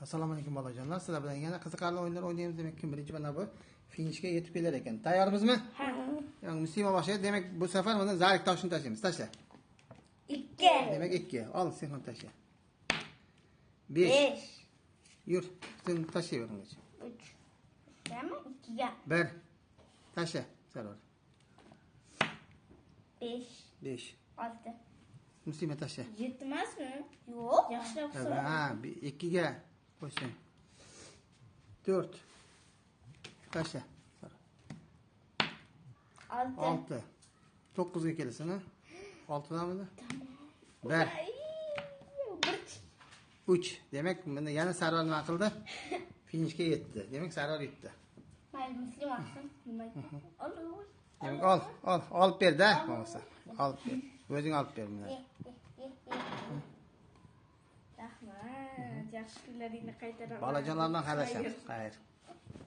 Assalomu alaykum bolajonlar. Sizlar bilan yana qiziqarli o'yinlar o'ynaymiz. Demak, kim birinchi mana bu finishga yetib kelar ekan. Tayyormizmi? Ha. Yani Muslima boshlaydi. Demak, bu safar buni zarik toshini tashlaymiz. Tashla. 2. Demak, 2. Al, sen ham tashla. 5. Yur, sen tashlayver. 3. Tamam, 2'ga. 1. Tashla. Sarvar. 5. 5. 6. Muslima tashla. Yetmasmi? Yo'q, yaxshilab so'ra. Ha, 2ga qo'ysang. 4. Tashla. 6. 9ga kelasan, ha? 6damidi? Tamam. 3. Demak, bunda yana Sarvar nima qildi? Finishga yetdi. Demak, Sarvar yutdi. Mayli, Muslima olsin. Ol. Demak, olib ber-da, bo'lmasa. Olib ber. O'zing olib ber buni. Rahmat. Yaxshi kunlaringni qaytaraman. Bolajonlardan xayrlashamiz. Xayr.